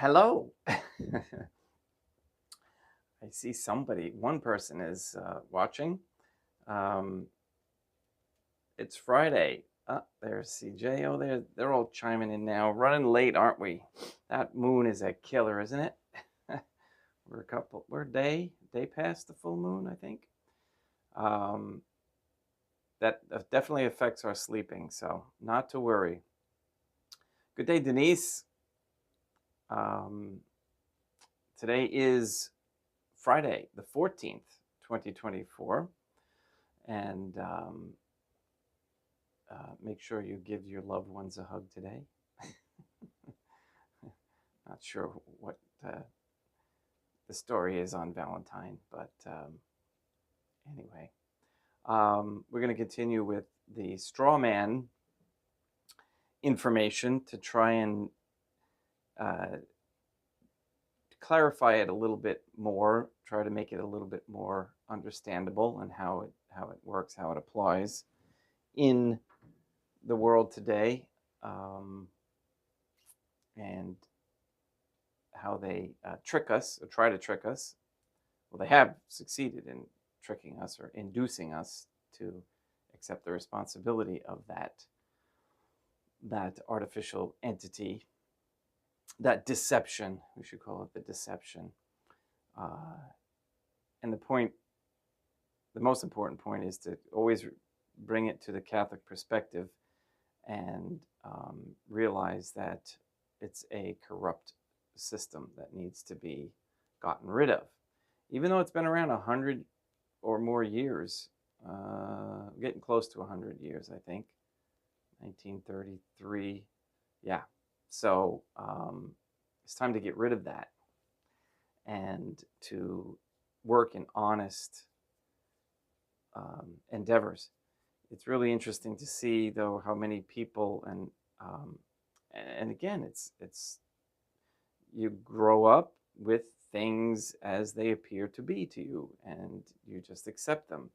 Hello. I see one person is watching. Um, it's Friday. There's CJ. Oh, they're all chiming in now. Running late, aren't we? That moon is a killer, isn't it? We're a day past the full moon, I think. Um, that definitely affects our sleeping, so not to worry. Good day, Denise. Today is Friday, the 14th, 2024. And make sure you give your loved ones a hug today. Not sure what the story is on Valentine, but anyway. We're going to continue with the straw man information to try and clarify it a little bit more, try to make it a little bit more understandable and how it works, how it applies in the world today, and how they trick us or try to trick us. Well, they have succeeded in tricking us or inducing us to accept the responsibility of that artificial entity, that deception. We should call it the deception. And the most important point is to always bring it to the Catholic perspective and realize that it's a corrupt system that needs to be gotten rid of. Even though it's been around 100 or more years, getting close to 100 years, I think, 1933. Yeah, so it's time to get rid of that and to work in honest endeavors. It's really interesting to see, though, how many people and again, it's you grow up with things as they appear to be to you, and you just accept them.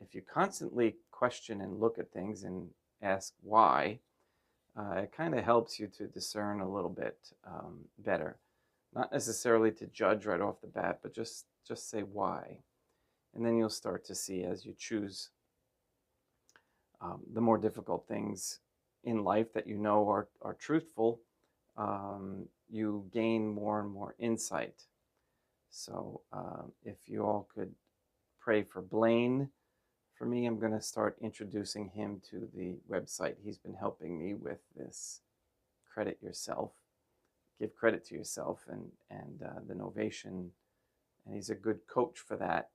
If you constantly question and look at things and ask why, it kind of helps you to discern a little bit better. Not necessarily to judge right off the bat, but just say why. And then you'll start to see, as you choose the more difficult things in life that you know are truthful, you gain more and more insight. So if you all could pray for Blaine for me, I'm going to start introducing him to the website. He's been helping me with this credit yourself, give credit to yourself, and the Novation, and he's a good coach for that.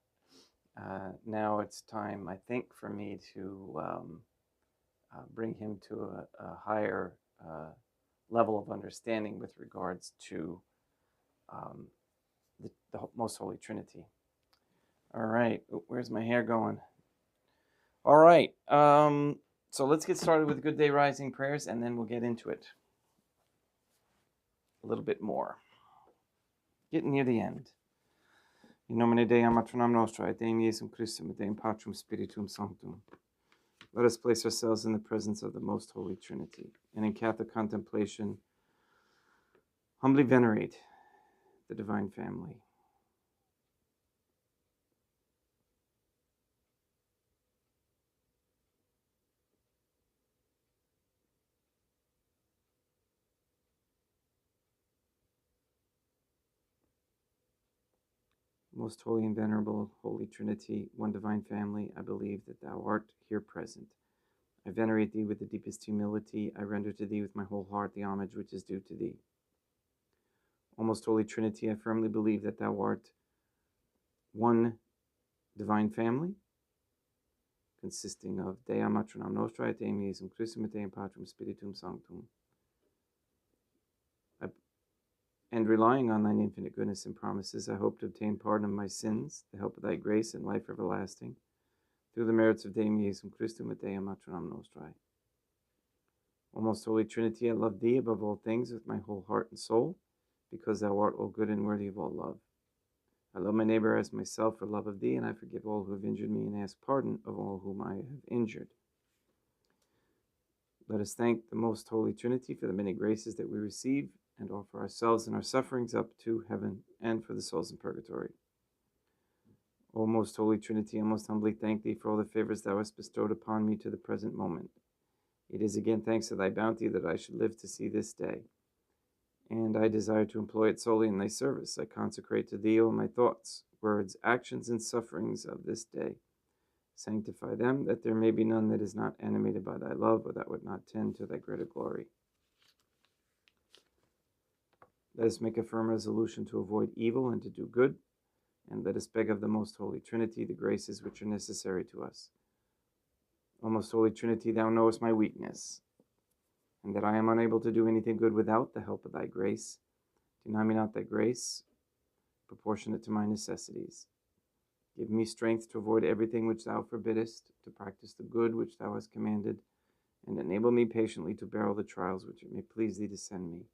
Now it's time, I think, for me to bring him to a higher level of understanding with regards to the Most Holy Trinity. All right, where's my hair going? All right, so let's get started with Good Day Rising prayers, and then we'll get into it a little bit more. Getting near the end. In nomine Dei, matronam nostra, et Deum Iesum Christum, et Deum Patrum Spiritum Sanctum. Let us place ourselves in the presence of the Most Holy Trinity, and in Catholic contemplation, humbly venerate the Divine Family. Most Holy and Venerable Holy Trinity, one Divine Family, I believe that Thou art here present. I venerate Thee with the deepest humility. I render to Thee with my whole heart the homage which is due to Thee. O Most Holy Trinity, I firmly believe that Thou art one Divine Family, consisting of Dea Matronam Nostra, et Deum Iesum Christum, et Deum Patrum Spiritum Sanctum. And relying on Thine infinite goodness and promises, I hope to obtain pardon of my sins, the help of Thy grace and life everlasting, through the merits of Deum Iesum Christum et Deum Matronam Nostrae. O Most Holy Trinity, I love Thee above all things with my whole heart and soul, because Thou art all good and worthy of all love. I love my neighbor as myself for love of Thee, and I forgive all who have injured me and ask pardon of all whom I have injured. Let us thank the Most Holy Trinity for the many graces that we receive and offer ourselves and our sufferings up to heaven and for the souls in purgatory. O most holy Trinity, I most humbly thank thee for all the favors thou hast bestowed upon me to the present moment. It is again thanks to thy bounty that I should live to see this day, and I desire to employ it solely in thy service. I consecrate to thee all my thoughts, words, actions, and sufferings of this day. Sanctify them, that there may be none that is not animated by thy love, or that would not tend to thy greater glory. Let us make a firm resolution to avoid evil and to do good, and let us beg of the most holy Trinity the graces which are necessary to us. O most holy Trinity, thou knowest my weakness, and that I am unable to do anything good without the help of thy grace. Deny me not thy grace, proportionate to my necessities. Give me strength to avoid everything which thou forbiddest, to practice the good which thou hast commanded, and enable me patiently to bear all the trials which it may please thee to send me.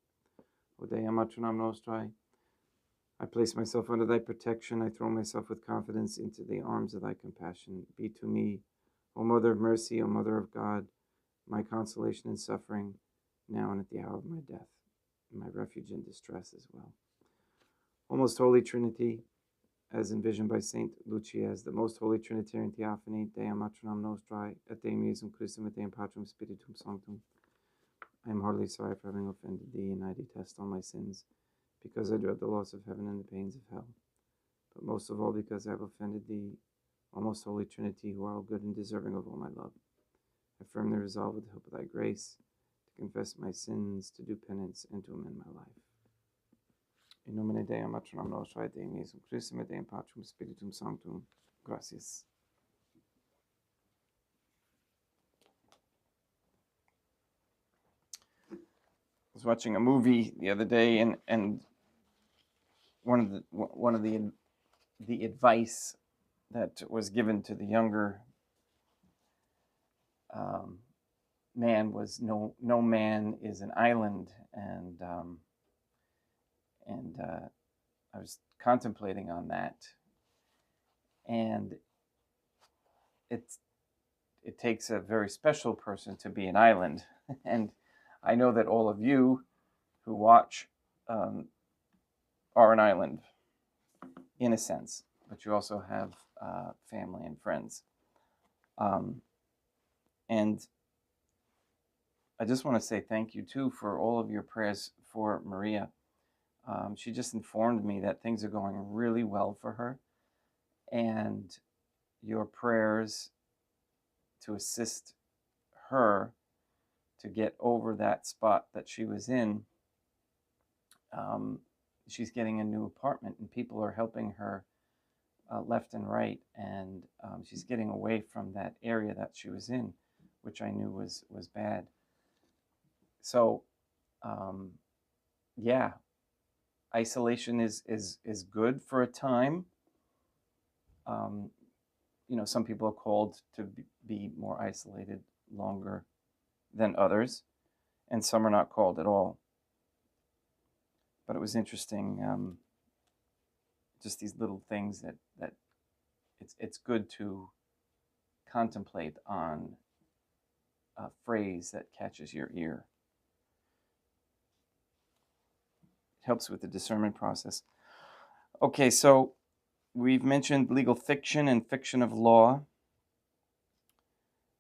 O Dei Matronam Nostrae, I place myself under thy protection. I throw myself with confidence into the arms of thy compassion. Be to me, O Mother of Mercy, O Mother of God, my consolation in suffering, now and at the hour of my death, and my refuge in distress as well. O most holy Trinity, as envisioned by Saint Lucia as the most holy Trinitarian Theophany, Dei Matronam Nostrae, et Deum Iesum Christum, et Deum Patrum Spiritum Sanctum, I am heartily sorry for having offended thee, and I detest all my sins, because I dread the loss of heaven and the pains of hell. But most of all, because I have offended thee, O most holy Trinity, who are all good and deserving of all my love. I firmly resolve, with the help of thy grace, to confess my sins, to do penance, and to amend my life. In nomine Dei Matronam Nostrae, et Deum Iesum Christum, et Deum Patrum Spiritum Sanctum. Gracias. I was watching a movie the other day, and one of the advice that was given to the younger man was no man is an island, and I was contemplating on that, and it takes a very special person to be an island, and I know that all of you who watch are an island in a sense, but you also have family and friends. And I just want to say thank you too for all of your prayers for Maria. She just informed me that things are going really well for her, and your prayers to assist her to get over that spot that she was in. She's getting a new apartment, and people are helping her left and right, and she's getting away from that area that she was in, which I knew was bad. So, yeah, isolation is good for a time. Some people are called to be more isolated longer than others, and some are not called at all. But it was interesting, just these little things that it's good to contemplate on a phrase that catches your ear. It helps with the discernment process. Okay, so we've mentioned legal fiction and fiction of law.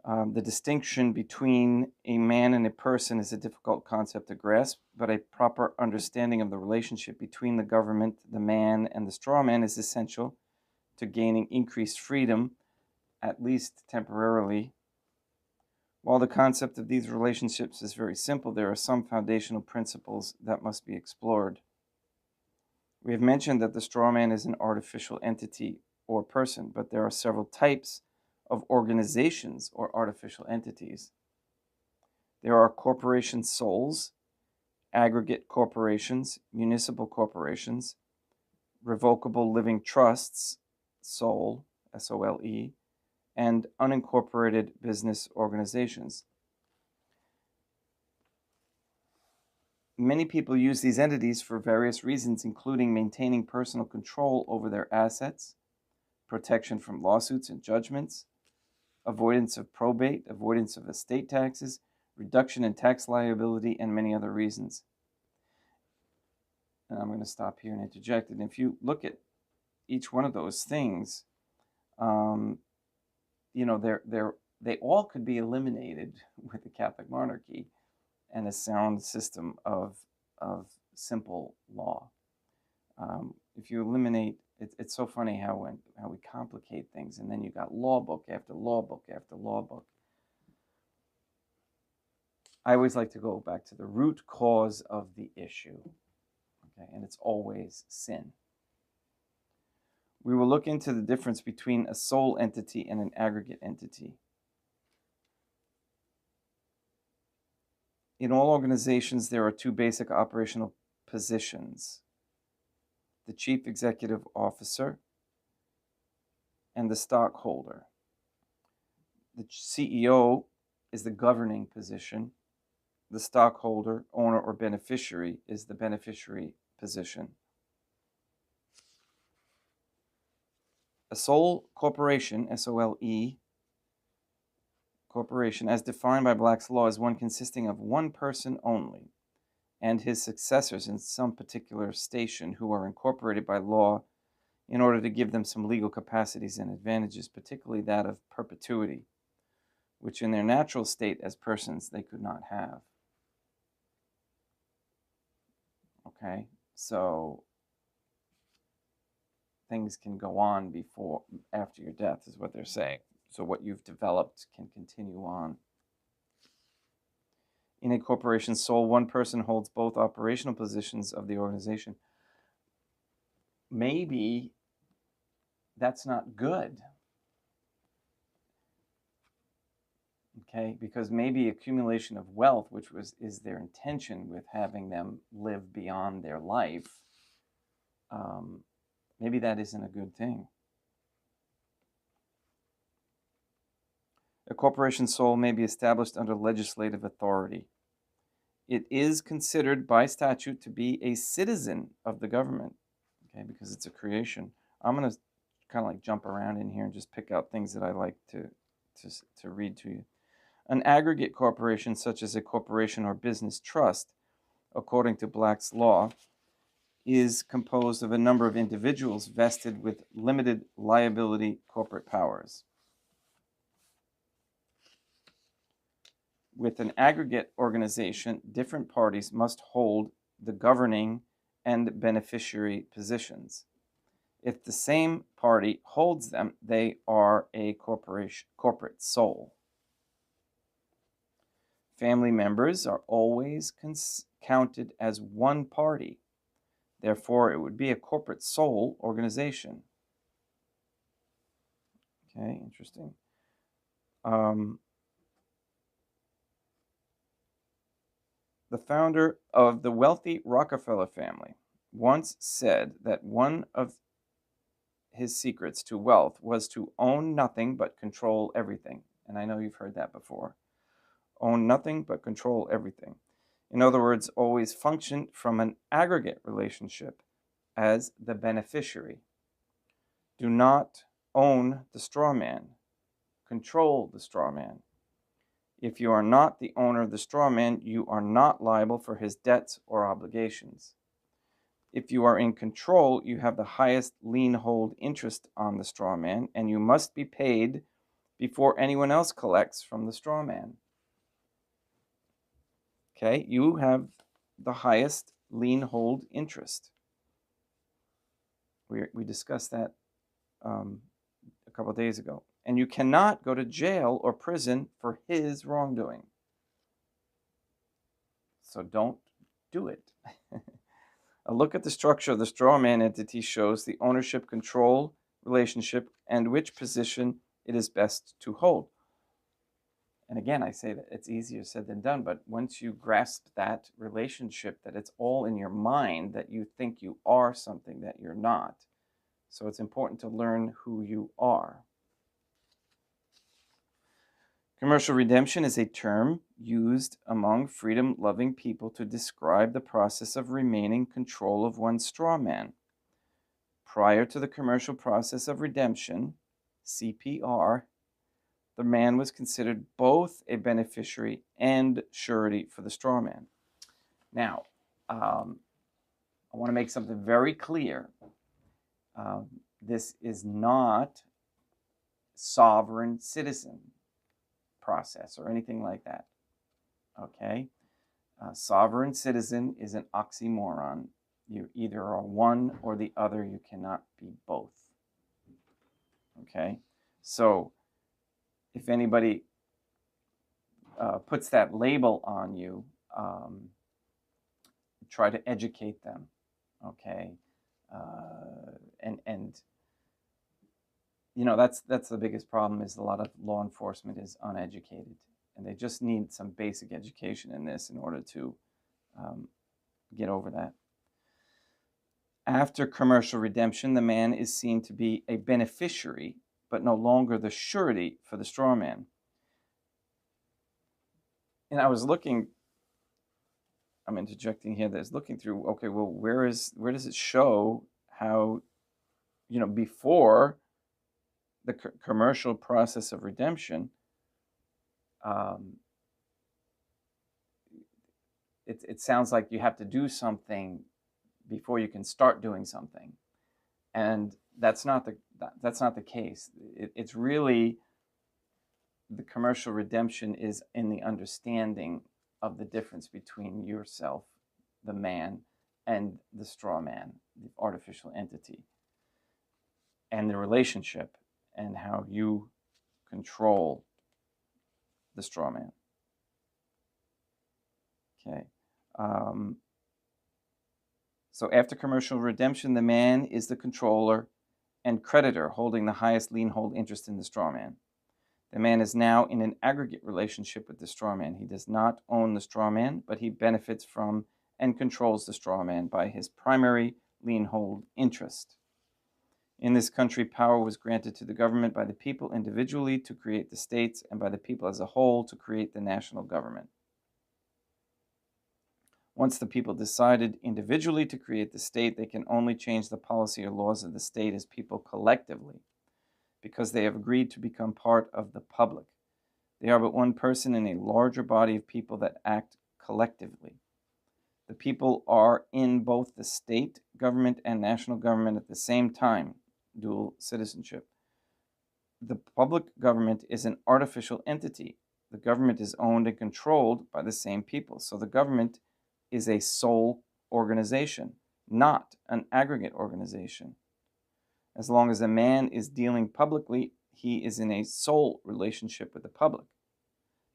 The distinction between a man and a person is a difficult concept to grasp, but a proper understanding of the relationship between the government, the man, and the straw man is essential to gaining increased freedom, at least temporarily. While the concept of these relationships is very simple, there are some foundational principles that must be explored. We have mentioned that the straw man is an artificial entity or person, but there are several types of organizations or artificial entities. There are corporation souls, aggregate corporations, municipal corporations, revocable living trusts, SOLE, S-O-L-E, and unincorporated business organizations. Many people use these entities for various reasons, including maintaining personal control over their assets, protection from lawsuits and judgments, avoidance of probate, avoidance of estate taxes, reduction in tax liability, and many other reasons. and I'm going to stop here and interject. And if you look at each one of those things, you know, they all could be eliminated with the Catholic monarchy and a sound system of simple law. If you eliminate, it's so funny how we complicate things, and then you got law book after law book after law book. I always like to go back to the root cause of the issue, okay, and it's always sin. We will look into the difference between a sole entity and an aggregate entity. In all organizations, there are two basic operational positions: the chief executive officer and the stockholder. The CEO is the governing position. The stockholder, owner, or beneficiary is the beneficiary position. A sole corporation, S-O-L-E, corporation, as defined by Black's law, is one consisting of one person only and his successors in some particular station who are incorporated by law in order to give them some legal capacities and advantages, particularly that of perpetuity, which in their natural state as persons they could not have. Okay, so things can go on after your death is what they're saying. So what you've developed can continue on. In a corporation sole, one person holds both operational positions of the organization. Maybe that's not good. Okay, because maybe accumulation of wealth, which is their intention with having them live beyond their life, maybe that isn't a good thing. A corporation sole may be established under legislative authority. It is considered by statute to be a citizen of the government, okay, because it's a creation. I'm going to kind of like jump around in here and just pick out things that I like to read to you. An aggregate corporation, such as a corporation or business trust, according to Black's law, is composed of a number of individuals vested with limited liability corporate powers. With an aggregate organization, different parties must hold the governing and beneficiary positions. If the same party holds them, they are a corporate sole. Family members are always counted as one party. Therefore, it would be a corporate sole organization. Okay, interesting. The founder of the wealthy Rockefeller family once said that one of his secrets to wealth was to own nothing but control everything. And I know you've heard that before. Own nothing but control everything. In other words, always function from an aggregate relationship as the beneficiary. Do not own the straw man. Control the straw man. If you are not the owner of the straw man, you are not liable for his debts or obligations. If you are in control, you have the highest lien hold interest on the straw man, and you must be paid before anyone else collects from the straw man. Okay, you have the highest lien hold interest. We discussed that a couple of days ago. And you cannot go to jail or prison for his wrongdoing. So don't do it. A look at the structure of the straw man entity shows the ownership control relationship and which position it is best to hold. And again, I say that it's easier said than done, but once you grasp that relationship, that it's all in your mind, that you think you are something that you're not. So it's important to learn who you are. Commercial redemption is a term used among freedom-loving people to describe the process of remaining control of one's straw man. Prior to the commercial process of redemption, CPR, the man was considered both a beneficiary and surety for the straw man. Now, I want to make something very clear. This is not sovereign citizen process or anything like that. Okay? Sovereign citizen is an oxymoron. You either are one or the other. You cannot be both. Okay? So if anybody puts that label on you, try to educate them. Okay? And you know, that's the biggest problem, is a lot of law enforcement is uneducated, and they just need some basic education in this in order to get over that. After commercial redemption, the man is seen to be a beneficiary, but no longer the surety for the straw man. And I was looking, I'm interjecting here, that's looking through, okay, well, where does it show how, you know, before the commercial process of redemption, it sounds like you have to do something before you can start doing something, and that's not the case. It's really, the commercial redemption is in the understanding of the difference between yourself, the man, and the straw man, the artificial entity, and the relationship, and how you control the straw man. Okay. So after commercial redemption, the man is the controller and creditor holding the highest lien hold interest in the straw man. The man is now in an aggregate relationship with the straw man. He does not own the straw man, but he benefits from and controls the straw man by his primary lien hold interest. In this country, power was granted to the government by the people individually to create the states, and by the people as a whole to create the national government. Once the people decided individually to create the state, they can only change the policy or laws of the state as people collectively, because they have agreed to become part of the public. They are but one person in a larger body of people that act collectively. The people are in both the state government and national government at the same time, dual citizenship. The public government is an artificial entity. The government is owned and controlled by the same people. So the government is a sole organization, not an aggregate organization. As long as a man is dealing publicly, he is in a sole relationship with the public.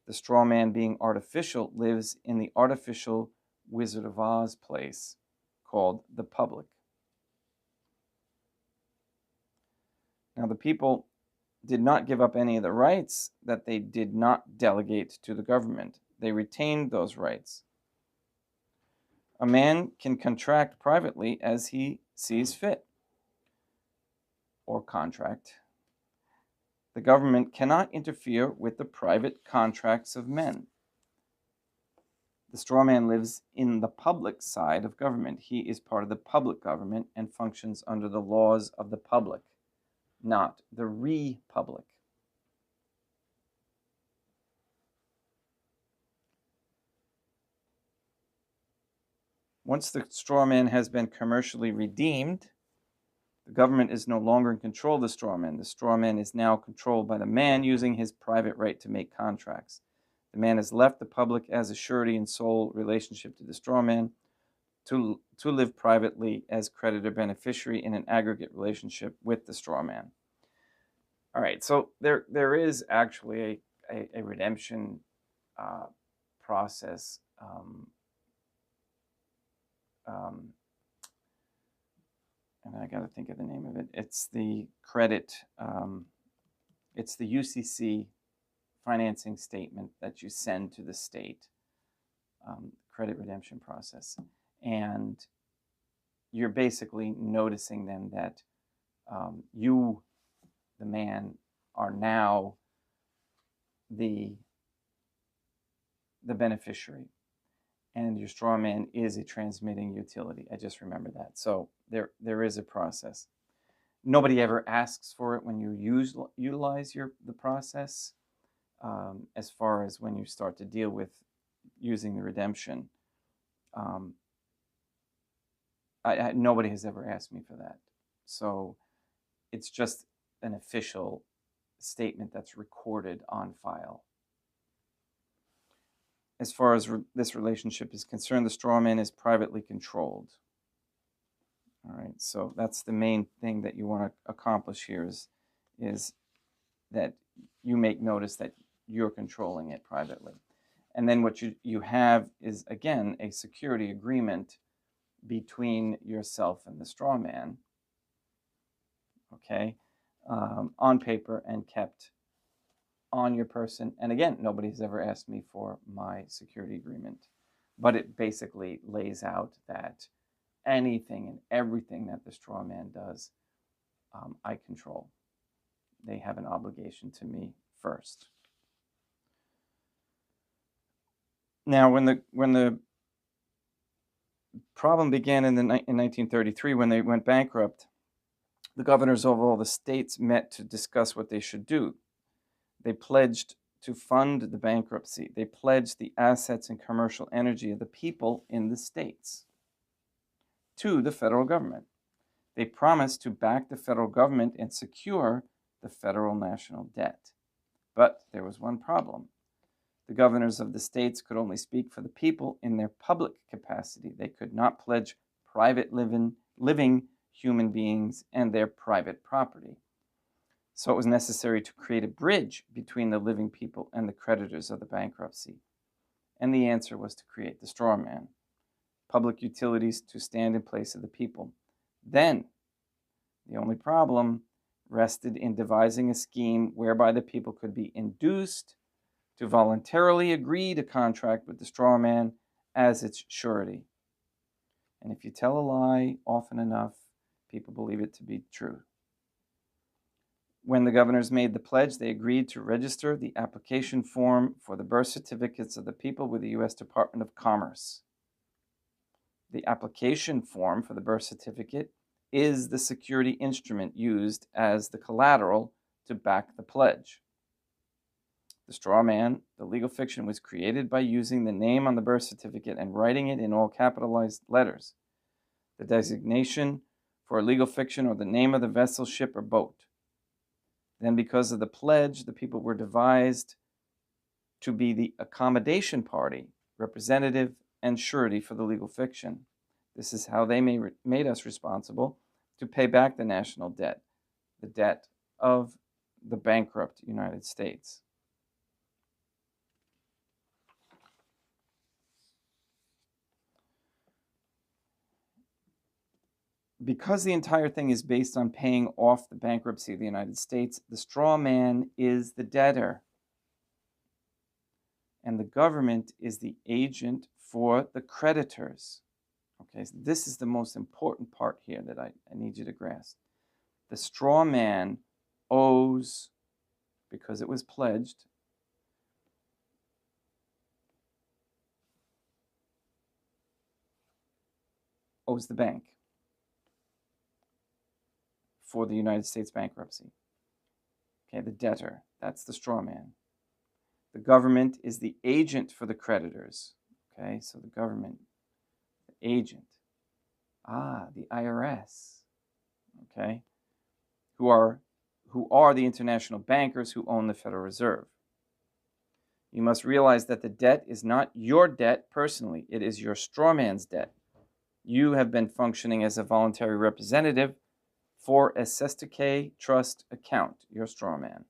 The straw man, being artificial, lives in the artificial Wizard of Oz place called the public. Now, the people did not give up any of the rights that they did not delegate to the government. They retained those rights. A man can contract privately as he sees fit, or contract. The government cannot interfere with the private contracts of men. The straw man lives in the public side of government. He is part of the public government and functions under the laws of the public, not the republic. Once the straw man has been commercially redeemed, the government is no longer in control of the straw man. The straw man is now controlled by the man using his private right to make contracts. The man has left the public as a surety and sole relationship to the straw man to live privately as creditor beneficiary in an aggregate relationship with the straw man. All right, so there is actually a redemption process. And I got to think of the name of it. It's the credit, it's the UCC financing statement that you send to the state, credit redemption process. And you're basically noticing then that you, the man, are now the beneficiary, and your straw man is a transmitting utility. I just remember that. So there is a process. Nobody ever asks for it when you utilize the process. As far as when you start to deal with using the redemption, Nobody has ever asked me for that. So it's just an official statement that's recorded on file. As far as this relationship is concerned, the straw man is privately controlled. All right, so that's the main thing that you want to accomplish here is that you make notice that you're controlling it privately. And then what you have is, again, a security agreement between yourself and the straw man, okay, on paper and kept on your person. And again, nobody's ever asked me for my security agreement, but it basically lays out that anything and everything that the straw man does, I control. They have an obligation to me first. Now, when the problem began in 1933, when they went bankrupt, the governors of all the states met to discuss what they should do. They pledged to fund the bankruptcy. They pledged the assets and commercial energy of the people in the states to the federal government. They promised to back the federal government and secure the federal national debt. But there was one problem. The governors of the states could only speak for the people in their public capacity. They could not pledge private living human beings and their private property. So it was necessary to create a bridge between the living people and the creditors of the bankruptcy. And the answer was to create the straw man, public utilities to stand in place of the people. Then, the only problem rested in devising a scheme whereby the people could be induced to voluntarily agree to contract with the straw man as its surety. And if you tell a lie often enough, people believe it to be true. When the governors made the pledge, they agreed to register the application form for the birth certificates of the people with the U.S. Department of Commerce. The application form for the birth certificate is the security instrument used as the collateral to back the pledge. The straw man, the legal fiction, was created by using the name on the birth certificate and writing it in all capitalized letters. The designation for a legal fiction or the name of the vessel, ship, or boat. Then, because of the pledge, the people were devised to be the accommodation party, representative, and surety for the legal fiction. This is how they made us responsible to pay back the national debt, the debt of the bankrupt United States. Because the entire thing is based on paying off the bankruptcy of the United States, the straw man is the debtor. And the government is the agent for the creditors. Okay, so this is the most important part here that I need you to grasp. The straw man owes, because it was pledged, owes the bank for the United States bankruptcy. Okay, the debtor, that's the straw man. The government is the agent for the creditors. Okay, so the government, the agent. The IRS. Okay, who are the international bankers who own the Federal Reserve. You must realize that the debt is not your debt personally. It is your straw man's debt. You have been functioning as a voluntary representative for a Sestake trust account, your straw man.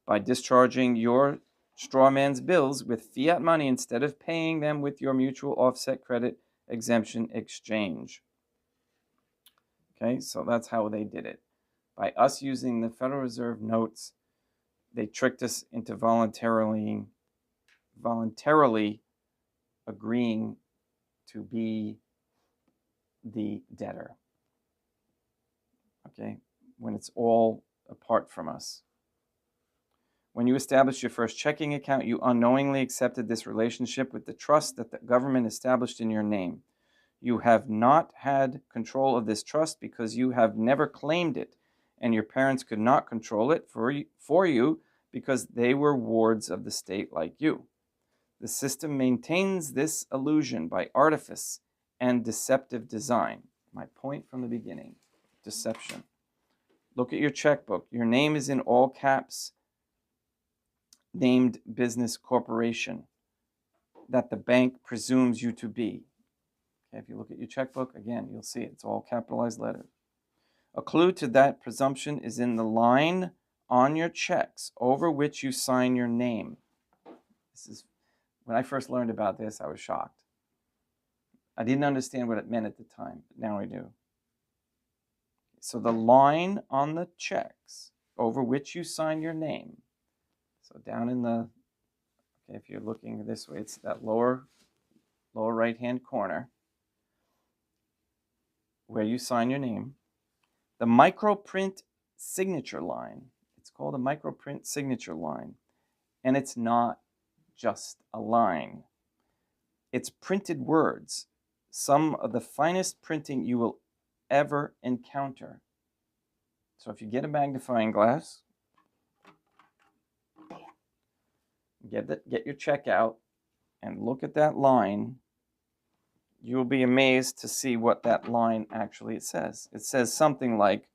By discharging your straw man's bills with fiat money instead of paying them with your mutual offset credit exemption exchange. Okay, so that's how they did it. By us using the Federal Reserve notes, they tricked us into voluntarily agreeing to be the debtor. Okay, when it's all apart from us. When you established your first checking account, you unknowingly accepted this relationship with the trust that the government established in your name. You have not had control of this trust because you have never claimed it, and your parents could not control it for you because they were wards of the state like you. The system maintains this illusion by artifice and deceptive design. My point from the beginning, deception. Look at your checkbook. Your name is in all caps, named business corporation that the bank presumes you to be. Okay, if you look at your checkbook, again, you'll see it's all capitalized letters. A clue to that presumption is in the line on your checks over which you sign your name. This is when I first learned about this, I was shocked. I didn't understand what it meant at the time, but now I do. So the line on the checks over which you sign your name. So down in the, okay, if you're looking this way, it's that lower right-hand corner where you sign your name. The microprint signature line. It's called a microprint signature line. And it's not just a line. It's printed words, some of the finest printing you will ever encounter. So if you get a magnifying glass, get your check out and look at that line, you will be amazed to see what that line actually says. It says something like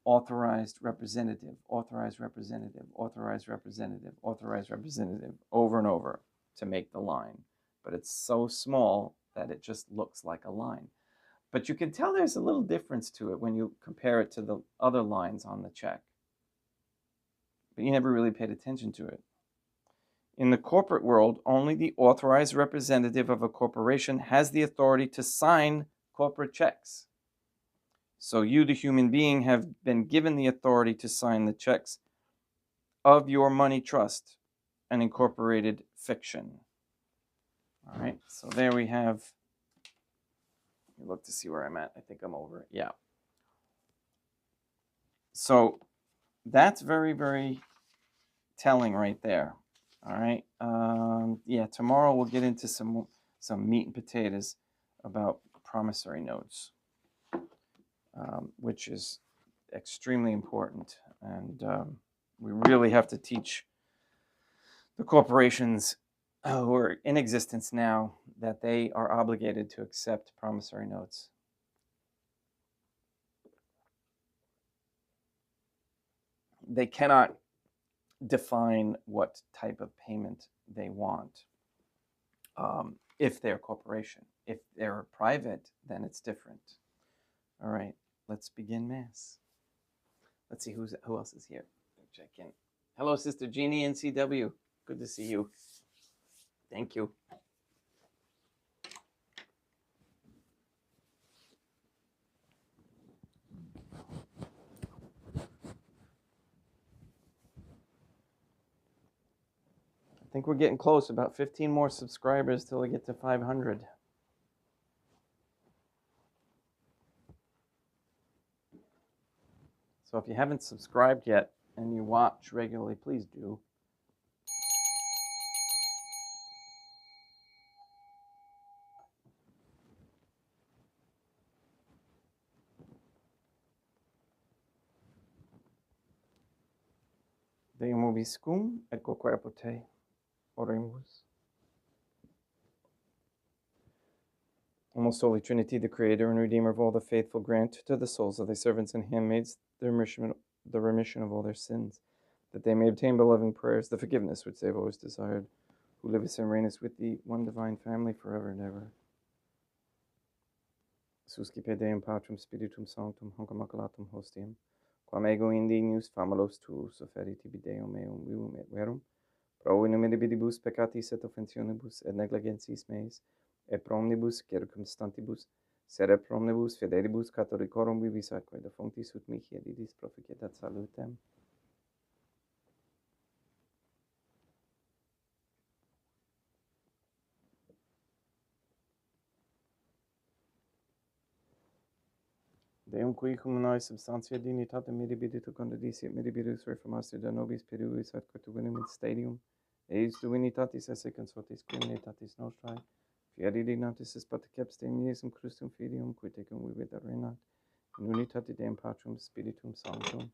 authorized representative, authorized representative, authorized representative, authorized representative, over and over to make the line. But it's so small that it just looks like a line. But you can tell there's a little difference to it when you compare it to the other lines on the check. But you never really paid attention to it. In the corporate world, only the authorized representative of a corporation has the authority to sign corporate checks. So you, the human being, have been given the authority to sign the checks of your money trust, an incorporated fiction. All right, so there we have, let me look to see where I'm at. I think I'm over it. Yeah. So that's very, very telling right there. All right. Yeah, tomorrow we'll get into some meat and potatoes about promissory notes, which is extremely important. And we really have to teach the corporations who are in existence now that they are obligated to accept promissory notes. They cannot define what type of payment they want if they're a corporation. If they're private, then it's different. All right, let's begin Mass. Let's see who else is here. Check in. Hello, Sister Jeannie NCW. Good to see you. Thank you. I think we're getting close. About 15 more subscribers till we get to 500. So if you haven't subscribed yet and you watch regularly, please do. Deum vobiscum et quoque te. Oremus. O most Holy Trinity, the Creator and Redeemer of all the faithful, grant to the souls of thy servants and handmaids the remission of all their sins, that they may obtain by loving prayers the forgiveness which they have always desired, who livest and reignest with thee, one divine family, forever and ever. Suscipe Deum Patrum Spiritum Sanctum, Hanc Immaculatum Hostium, quam ego indenius famulos tuus oferi tibi Deum meum vivum et verum, pro in ominibus peccatis et offensionibus et negligentis meis, et promnibus circumstantibus, sere promnibus fidelibus catholicorum vivis atque defunctis ut mihi edidis proficetat salutem. Deum qui cum noi substantia dignitate mirabilitu condidisi et mirabilis reformasti da nobis periulis atque tu venem in stadium, eis divinitatis esse consortis criminitatis nostrae, fieri dignatis es patriceps Deum Iesum Christum filium, qui tecum vivit et regnat, in unitate Deum Patrum Spiritum Sanctum.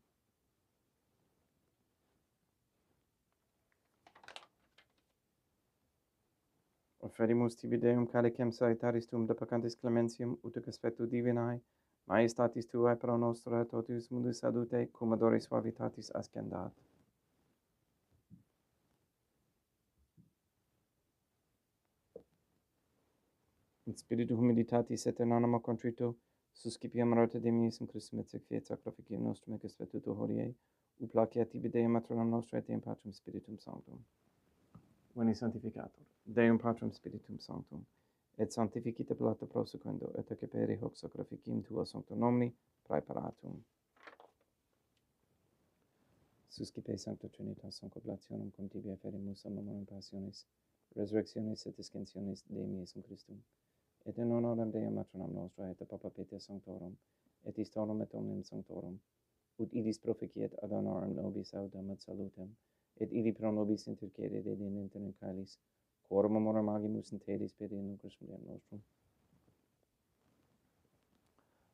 Offerimus tibi Deum calicem salutaris tuum deprecantis clementium, ut spectu divinae, majestatis tuae pro nostra totius mundus salute, cum odore suavitatis ascendat. In spiritu humilitatis et in animo contrito, suscipiam rota Dei Iesum Christum et fiat sacrificium nostrum et spectuto hodie, ut placeat tibi Deum matronam nostra et Deum Patrum Spiritum Sanctum. Veni sanctificator, Deum Patrum Spiritum Sanctum, et sanctificite plata prosequendo, et accepere hoc sacrificium tua sancto nomini praeparatum. Suscipe Sancta Trinitas Sancoblationem cum tibi afferimus a memoriam passionis, resurrectionis et ascensionis Deum Iesum Christum, et in honorem Deum matronam nostra et Papa Peter Sanctorum, et Istorum et omnium Sanctorum, ut idis proficiet ad honorem nobis audam et salutem, et idi pro nobis intercedit et in internem caelis, quorum amorum agimus in tedis per in Christum Deum nostrum.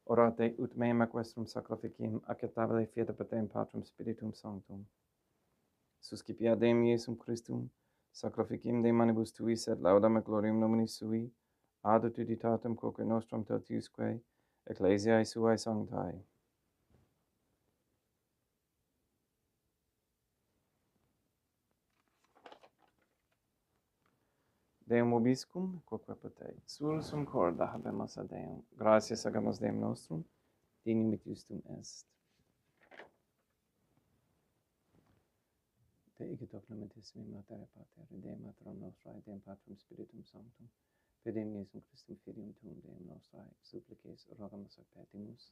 Orate ut meam equestrum sacrificium acceptabile fiat per Deum Patrum Spiritum Sanctum. Suscipia Deum Iesum Christum, sacrificium de manibus tuis et laudam et gloriam nomini sui, ad utilitatem quoque nostrum totiusque, ecclesiae suae sanctae. Deum vobiscum, quoque potei. Sursum corda habemus a Deum. Gratias agamus Deum nostrum, dignum et justum est. Te ige hoc nomentissimi Mater Pater, Deum Matronum nostrae, Deum Patrum Spiritum Sanctum, per Deum Iesum Christum Filium Tuum Deum nostrae, supplices rogamus ac petimus,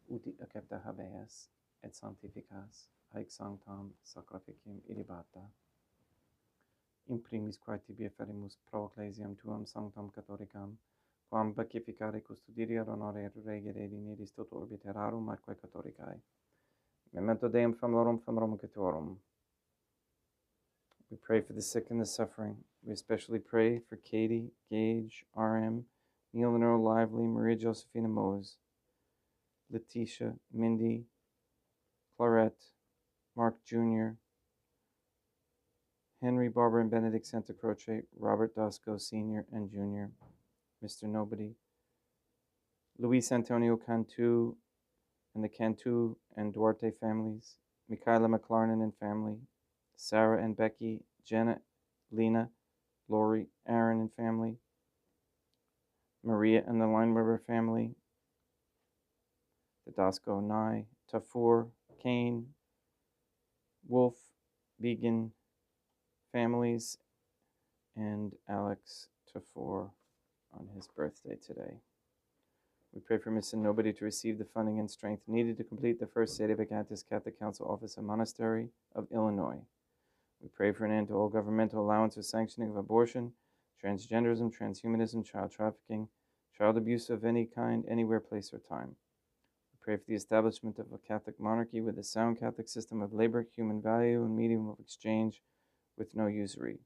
uti accepta habeas, et sanctificas, haec sanctam sacrificium ilibata. In primis quae tibi afferimus pro ecclesiam tuam sanctam catholicam, quam beatificare custodire ad honore regere in edis toto orbi terrarum atque catholicae. Memento Deum famorum catorum. We pray for the sick and the suffering. We especially pray for Katie, Gage, RM, Neil and Earl Lively, Maria Josephina Mose, Letitia, Mindy, Clarette, Mark Jr., Henry, Barbara, and Benedict Santa Croce, Robert Dosco Sr. and Jr., Mr. Nobody, Luis Antonio Cantu and the Cantu and Duarte families, Michaela McLarnon and family, Sarah and Becky, Jenna, Lena, Lori, Aaron and family, Maria and the Line River family, the Dosco Nye, Tafur, Kane, Wolf, Vegan families, and Alex Tafur on his birthday today. We pray for Mr. Nobody to receive the funding and strength needed to complete the first Sede Vacantis Catholic Council Office and Monastery of Illinois. We pray for an end to all governmental allowance or sanctioning of abortion, transgenderism, transhumanism, child trafficking, child abuse of any kind, anywhere, place, or time. We pray for the establishment of a Catholic monarchy with a sound Catholic system of labor, human value, and medium of exchange with no usury.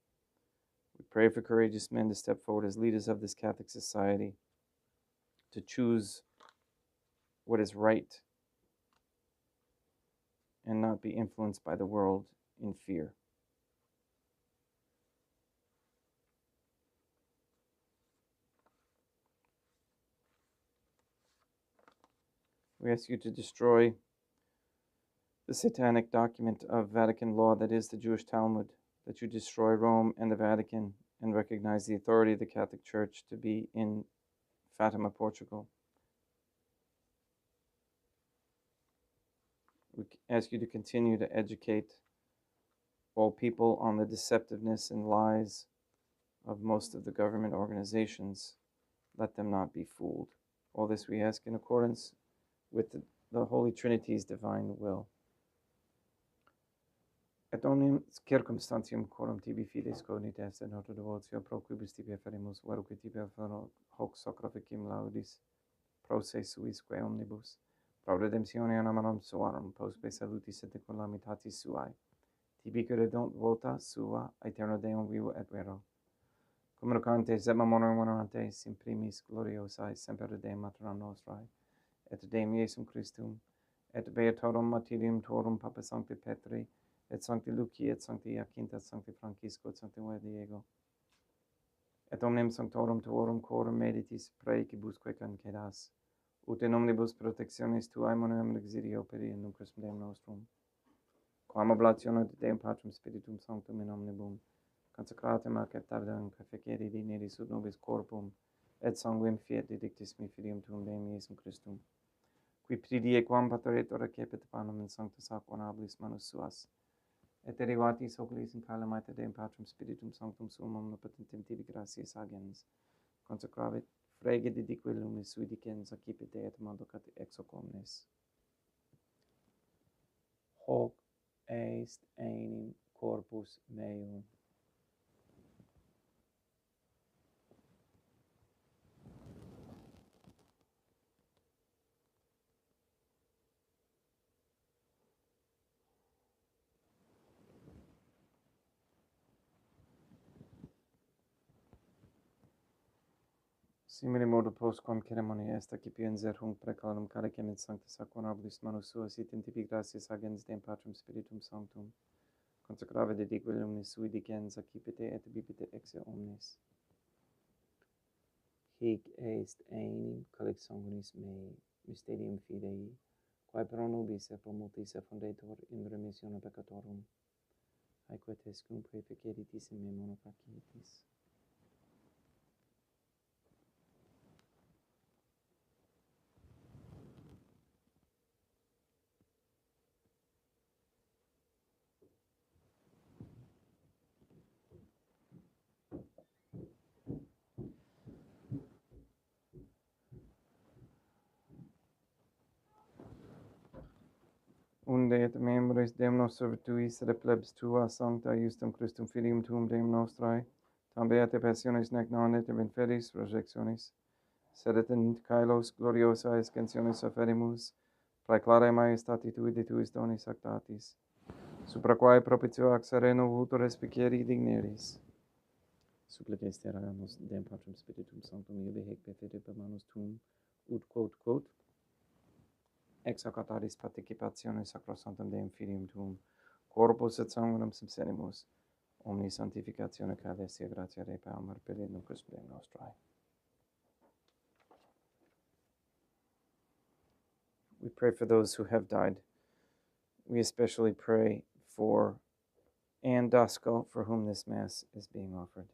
We pray for courageous men to step forward as leaders of this Catholic society, to choose what is right and not be influenced by the world in fear. We ask you to destroy the satanic document of Vatican law that is the Jewish Talmud, that you destroy Rome and the Vatican and recognize the authority of the Catholic Church to be in Fatima, Portugal. We ask you to continue to educate all people on the deceptiveness and lies of most of the government organizations. Let them not be fooled. All this we ask in accordance with the Holy Trinity's divine will. Et omnium circumstantium quorum tibi fides cognit est et nota devotio pro quibus tibi afferimus, veruque tibi affero hoc sacrificium laudis, pro se suisque omnibus, pro redemptione anomarum suarum, postque salutis et calamitatis suae, tibi credunt vota sua, aeterno Deum vivo et vero. Communicantes et memoria honorantes in primis gloriosae semper Deum matronam nostrae, et Deum Iesum Christum, et beatorum martyrium tuorum Papa Sancti Petri, et Sancti Luci, et Sancti Jacinta, et Sancti Francisco, et Sancti Diego, et omnem sanctorum tuorum corum meditis praecibusque concedas, ut in omnibus protectionis tuae monem exidio periendum Christum Deum nostrum, quam oblationem de Deum Patrum Spiritum Sanctum in omnibus consecratum acceptabile confecere dignitis ut nobis corpum et sanguinem fiat didictis mi filium tuum Deum Iesum Christum, qui pridie quam pateretur recepit panem in sanctus aqua nobis manus suas, et derivatis oculis in calamite Deum Patrum Spiritum Sanctum suum omnipotentem tibi gratias agens, consecravit frege didique lumis sui dicens accipit et mandocat ex hoc omnes. Hoc est enim corpus meum. Simile modo postquam ceremonia est accipienser hunc precalum calicem in sanctus aqua nobis manus suas et in tibi gratias agens Deum Patrum Spiritum Sanctum, consecrave didique lumis sui dicens accipite et bibite ex omnes. Hic est enim calix sanguinis mei, mysterium fidei, quae pro nobis et pro multis effundetur in remissione peccatorum, aeque tescumque feceritis in me mono facitis. Unde et membres Deum nostro virtuis et plebs tua sancta justum Christum filium tuum Deum nostrae, tam beate passiones nec non et in felis resurrectionis, sed et in caelos gloriosa ascensionis offerimus, praeclare maestati tui de tuis donis actatis, supra quae propitio ac sereno vultur respicieri digneris. Supplices te nos Deum Patrum Spiritum Sanctum iubi hec per fide per manus tuum, ut quod, ex hoc ataris participationis sacrosanctum Deum Filium tuum, corpus et sanguinem subsenimus, omni sanctificatione caelia gratia Dei per amor per Christum Deum nostrae. We pray for those who have died. We especially pray for Anne Dosco, for whom this Mass is being offered.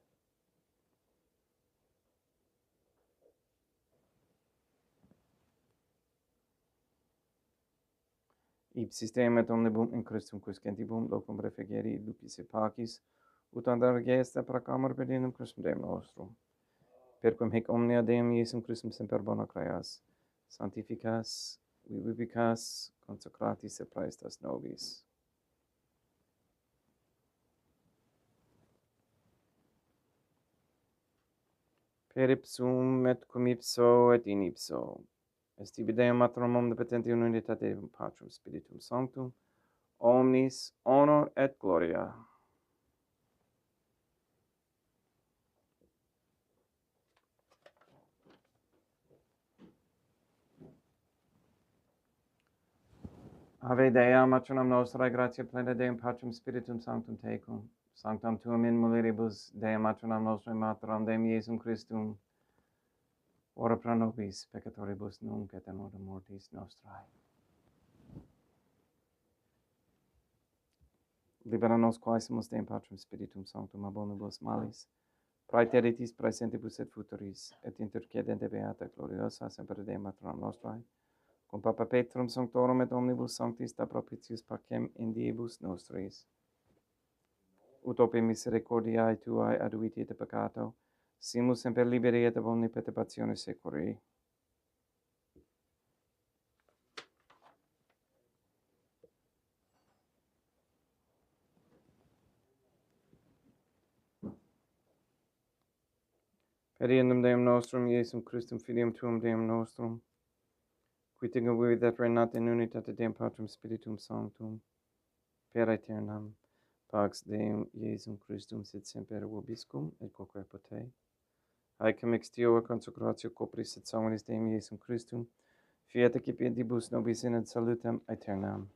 Ipsis Deum et omnibus in Christum quiscentibum locum refugeri lupis et pacis, ut andare gesta procamor pedinum Christum Deum nostrum. Perquam hic omnia Deum Iesum Christum semper bona creas, sanctificas, vivibicas, consecratis et praestas nobis. Per ipsum et cum ipso et in ipso, est tibi Deum Matrum omnipotenti in unitate Deum Patrum Spiritum Sanctum, omnis honor et gloria. Ave Dea, matronam nostrae, gratia plena Deum Patrum Spiritum Sanctum tecum, sanctam tuum in mulieribus, Dea matronam nostrae, materam Deum Iesum Christum, ora pro nobis peccatoribus nunc et in hora mortis nostrae. Libera nos quaesimus Deum Patrum Spiritum Sanctum abonibus malis, praeteritis praesentibus et futuris, et intercedente beata gloriosa semper Deum matronam nostrae, cum Papa Petrum Sanctorum et omnibus sanctis da propitius pacem in diebus nostris. Ut ope misericordiae tuae aduiti et peccato, simus semper liberi et ab omni perturbatione securi. Periendum Deum nostrum, Iesum Christum Filium tuum Deum nostrum, qui tinguit et regnat in unitate Deum Patrum Spiritum Sanctum, per aeternam, pax Deum Iesum Christum sit semper vobiscum et quoque pote, haecum extio consecratio copris et sanguinis Deum Iesum Christum, fiat accipientibus nobis in et salutem aeternam.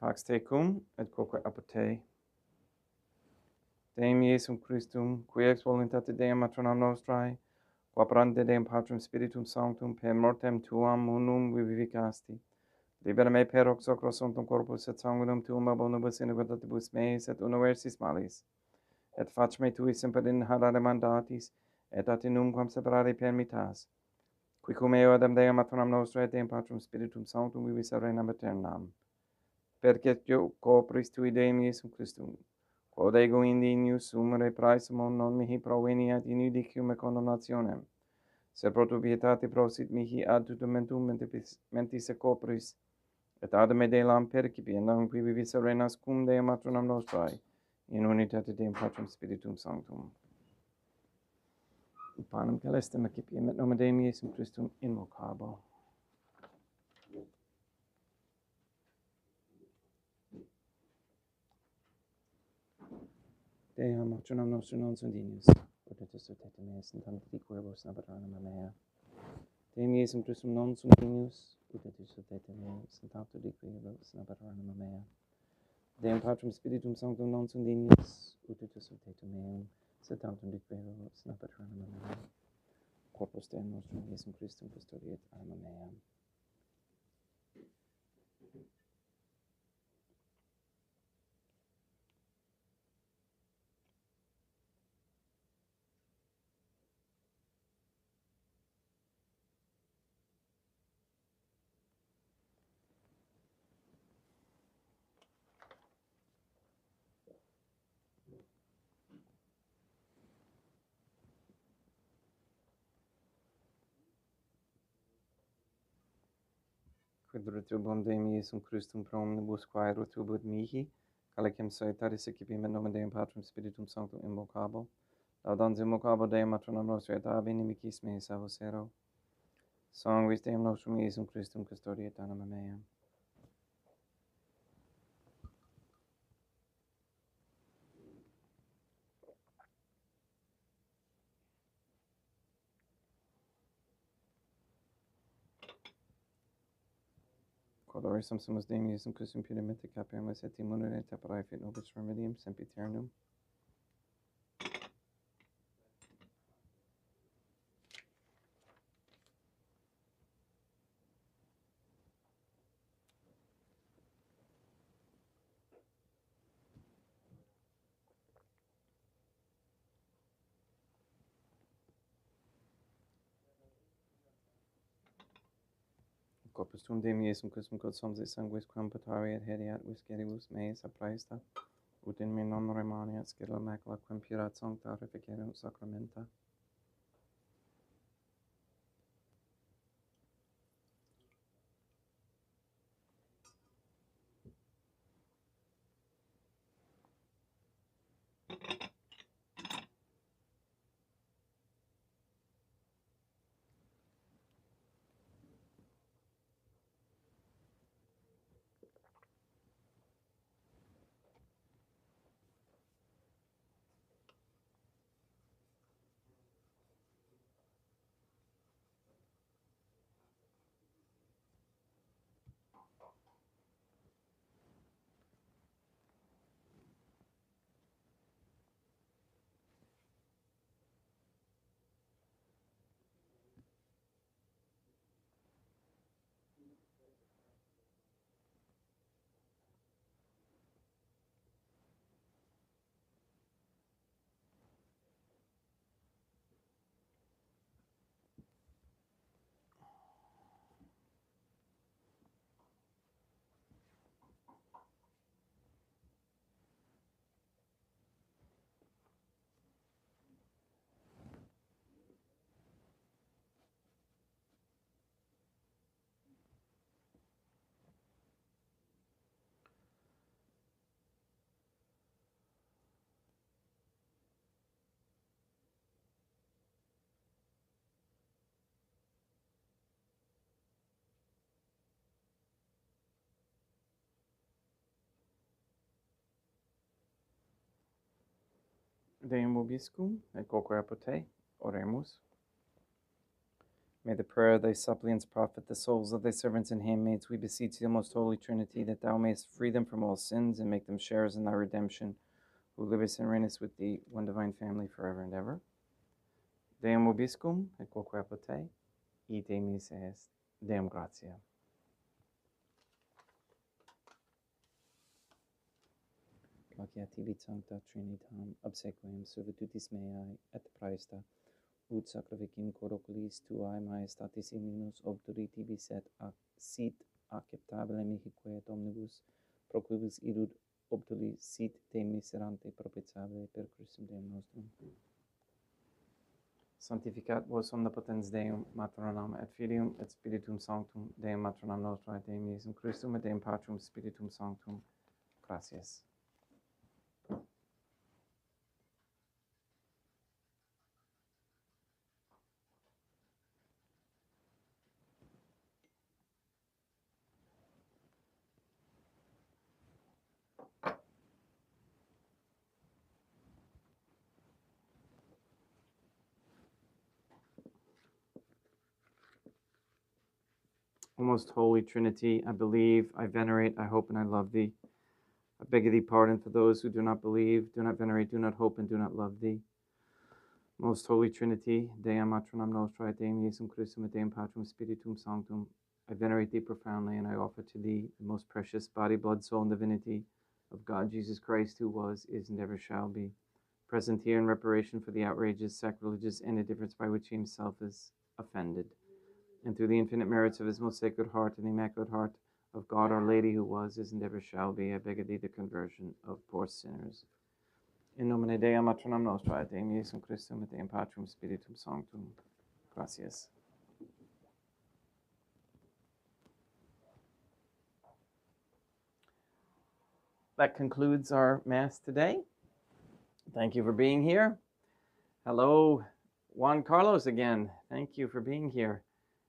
Pax tecum, et quoque apud te. Deum Iesum Christum, qui ex voluntate Deum matronam nostrae, qua parante Deum Patrum Spiritum Sanctum, per mortem tuam unum vivificasti. Libera me per hoc sacro sanctum corpus et sanguinum tuum ab omnibus iniquitatibus meis et universis malis. Et fac me tui semper in harare mandatis, et at numquam separare permittas. Qui cum eo adem Deum matronam nostrae et Deum Patrum Spiritum Sanctum vivis arenam aeternam. Perché io copris tui Deum Iesum Christum, quod ego indinius sumere praesumon non mihi proveniat in judicium et condemnationem, sed pro tu pietate prosit mihi ad tutumentum mentis et copris, et ad me delam percipiendam qui vivis arenas cum Deum matronam nostrae, in unitate Deum Patrum Spiritum Sanctum. Panem celestem accipiem et nomen Deum Iesum Christum invocabo. Deum matronam nostrum non sundinius, ut et et meas in tanti quibus nabatanum mea. Deum Iesum Christum non sundinius, ut et et meas in tanti quibus nabatanum mea. Deum Patrum Spiritum Sanctum non sundinius, ut et et meum, sed tantum quibus nabatanum mea. Corpus Deum nostrum Iesum Christum custodiet anima mea. Quid retrubum Deum Iesum Christum pro omnibus quae retrubut mihi, calicem saitatis accipiem et nomen Deum Patrum Spiritum Sanctum invocabo, laudans invocabo Deum matronam nostrae et ab inimicis meis avocero, sanguis Deum nostrum Iesum Christum custodiet anima mea. Quod orisum sumus Deum Iesum Christum punimente capiamus et immunere tempore fit nobis remedium sempiternum. Corpus tuum Deum Iesum Christum quod somsis sanguis quam potari et hediat visceribus meis apraesta, ut in me non remaniat scilla macula quam purat sancta reficerunt sacramenta. Deum vobiscum, et quoque apud te, oremus. May the prayer of thy suppliants profit the souls of thy servants and handmaids. We beseech thee, most holy Trinity, that thou mayest free them from all sins and make them sharers in thy redemption, who livest and reignest with thee, one divine family, forever and ever. Deum vobiscum, et quoque apud te, ite missa est. Deum gratia. Gloria tibi sancta Trinitam, obsequium servitutis meae, et praesta, ut sacraficim coroculis tuae majestatis in minus obturi tibi sit acceptabile mihique et omnibus, pro quibus illud obtuli sit te miserante propitiabile per Christum Deum nostrum. Sanctificat vos omnipotens Deum, Matronam et Filium et Spiritum Sanctum, Deum Matronam nostra et Deum Iesum Christum et Deum Patrum Spiritum Sanctum. Gracias. O most holy Trinity, I believe, I venerate, I hope, and I love thee. I beg of thee pardon for those who do not believe, do not venerate, do not hope, and do not love thee. Most holy Trinity, Deum Matronam Nostra et Deum Iesum Christum et Deum Patrum Spiritum Sanctum, I venerate thee profoundly, and I offer to thee the most precious body, blood, soul, and divinity of God Jesus Christ, who was, is, and ever shall be, present here in reparation for the outrages, sacrileges, and indifference by which he himself is offended. And through the infinite merits of his most sacred heart and the immaculate heart of God, Our Lady, who was, is, and ever shall be, I beg of thee the conversion of poor sinners. In nomine Dei Matronam Nostra et Deum Iesum Christum et Deum Patrum Spiritum Sanctum. Gracias. That concludes our Mass today. Thank you for being here. Hello, Juan Carlos again. Thank you for being here.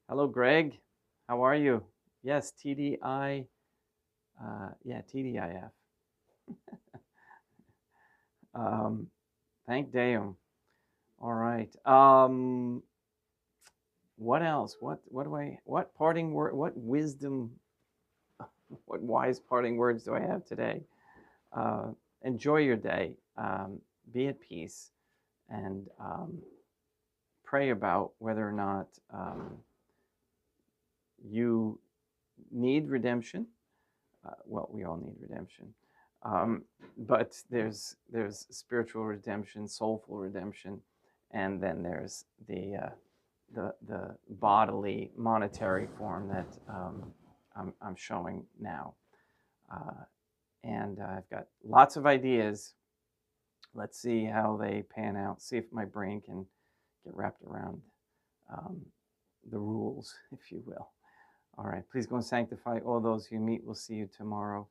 Hello, Greg. How are you? Yes, TDI. TDIF. Thank Deum. All right. What else? What parting word? What wisdom? What wise parting words do I have today? Enjoy your day. Be at peace, and pray about whether or not you need redemption. Well, we all need redemption. But there's spiritual redemption, soulful redemption, and then there's the bodily, monetary form that I'm showing now. And I've got lots of ideas. Let's see how they pan out. See if my brain can get wrapped around the rules, if you will. All right, please go and sanctify all those you meet. We'll see you tomorrow.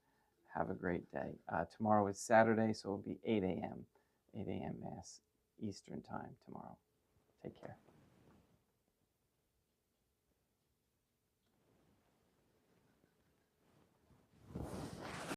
Have a great day. Tomorrow is Saturday, so it'll be 8 a.m. 8 a.m. Mass Eastern Time tomorrow. Take care.